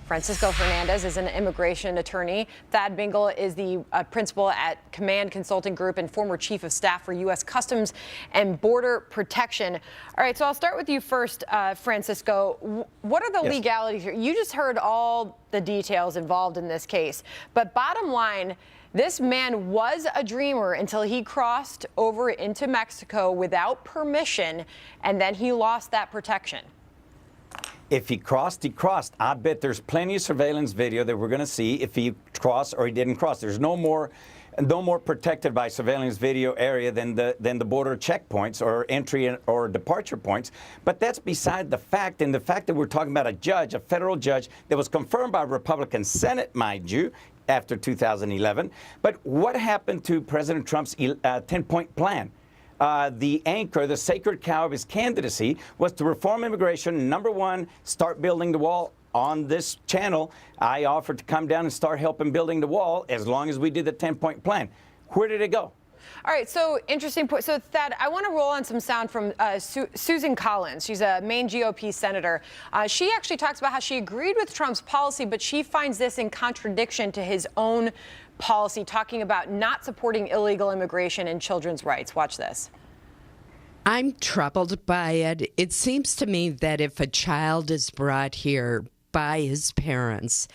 Francisco Hernandez is an immigration attorney. Thad Bingle is the principal at Command Consulting Group and former chief of staff for U.S. Customs and Border Protection. All right, so I'll start with you first, Francisco. What are the legalities here? You just heard all the details involved in this case. But bottom line, this man was a dreamer until he crossed over into Mexico without permission, and then he lost that protection. If he crossed, he crossed. I bet there's plenty of surveillance video that we're going to see if he crossed or he didn't cross. There's no more protected by surveillance video area than the border checkpoints or entry or departure points. But that's beside the fact, and the fact that we're talking about a judge, a federal judge that was confirmed by a Republican Senate, mind you, after 2011. But what happened to President Trump's 10-point plan? The anchor, the sacred cow of his candidacy was to reform immigration. Number one, start building the wall. On this channel, I offered to come down and start helping building the wall as long as we did the 10-point plan. Where did it go? All right, so interesting point. So Thad, I want to roll on some sound from Susan Collins. She's a Maine GOP senator. She actually talks about how she agreed with Trump's policy, but she finds this in contradiction to his own policy, talking about not supporting illegal immigration and children's rights. Watch this. I'm troubled by it. It seems to me that if a child is brought here by his parents,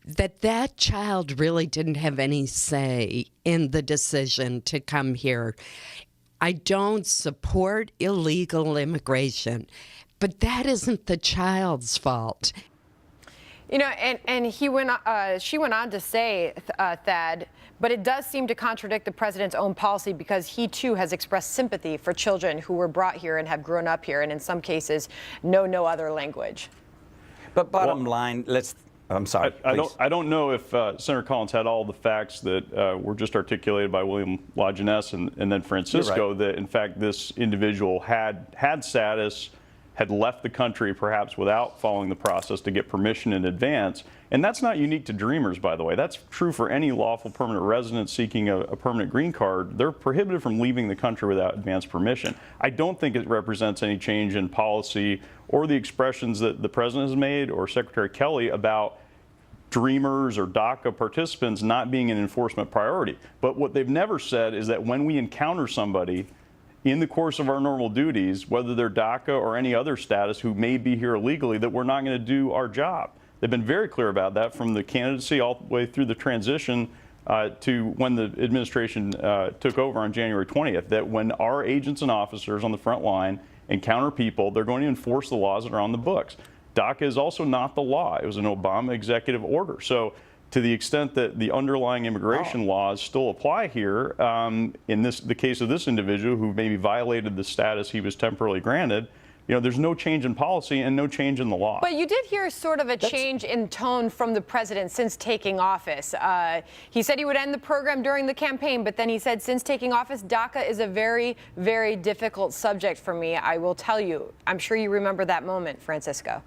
that child really didn't have any say in the decision to come here. I don't support illegal immigration, but that isn't the child's fault. You know, and she went on to say, Thad, but it does seem to contradict the president's own policy because he, too, has expressed sympathy for children who were brought here and have grown up here and in some cases know no other language. But bottom line, I'm sorry. I don't know if Senator Collins had all the facts that were just articulated by William Lajeunesse and then Francisco, right, that in fact this individual had status, had left the country perhaps without following the process to get permission in advance. And that's not unique to Dreamers, by the way. That's true for any lawful permanent resident seeking a permanent green card. They're prohibited from leaving the country without advance permission. I don't think it represents any change in policy or the expressions that the president has made or Secretary Kelly about Dreamers or DACA participants not being an enforcement priority. But what they've never said is that when we encounter somebody in the course of our normal duties, whether they're DACA or any other status who may be here illegally, that we're not going to do our job. They've been very clear about that from the candidacy all the way through the transition to when the administration took over on January 20th, that when our agents and officers on the front line encounter people, they're going to enforce the laws that are on the books. DACA is also not the law. It was an Obama executive order. So to the extent that the underlying immigration laws still apply here, in the case of this individual who maybe violated the status he was temporarily granted, you know, there's no change in policy and no change in the law. But you did hear sort of a change in tone from the president since taking office. He said he would end the program during the campaign, but then he said since taking office, DACA is a very, very difficult subject for me. I will tell you. I'm sure you remember that moment, Francisco.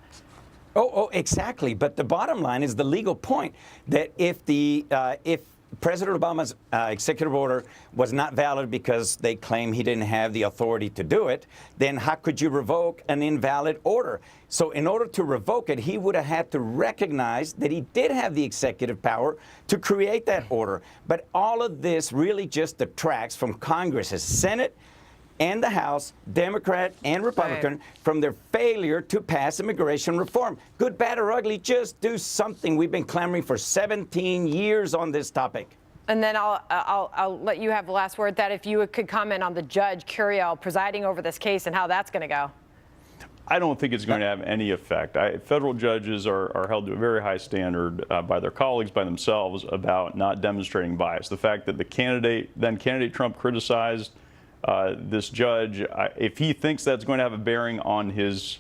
Oh, exactly. But the bottom line is the legal point that if President Obama's executive order was not valid because they claim he didn't have the authority to do it, then how could you revoke an invalid order? So in order to revoke it, he would have had to recognize that he did have the executive power to create that order. But all of this really just detracts from Congress's Senate and the House, Democrat and Republican, from their failure to pass immigration reform. Good, bad, or ugly, just do something. We've been clamoring for 17 years on this topic. And then I'll let you have the last word, that if you could comment on the judge, Curiel, presiding over this case and how that's going to go. I don't think it's going to have any effect. Federal judges are held to a very high standard by their colleagues, by themselves, about not demonstrating bias. The fact that then candidate Trump criticized this judge, if he thinks that's going to have a bearing on his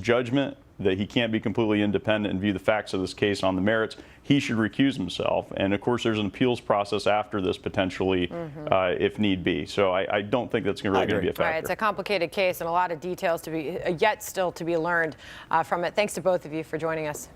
judgment, that he can't be completely independent and view the facts of this case on the merits, he should recuse himself. And of course, there's an appeals process after this potentially, if need be. So I don't think that's really going to be a factor. Right, it's a complicated case and a lot of details to be yet still to be learned from it. Thanks to both of you for joining us.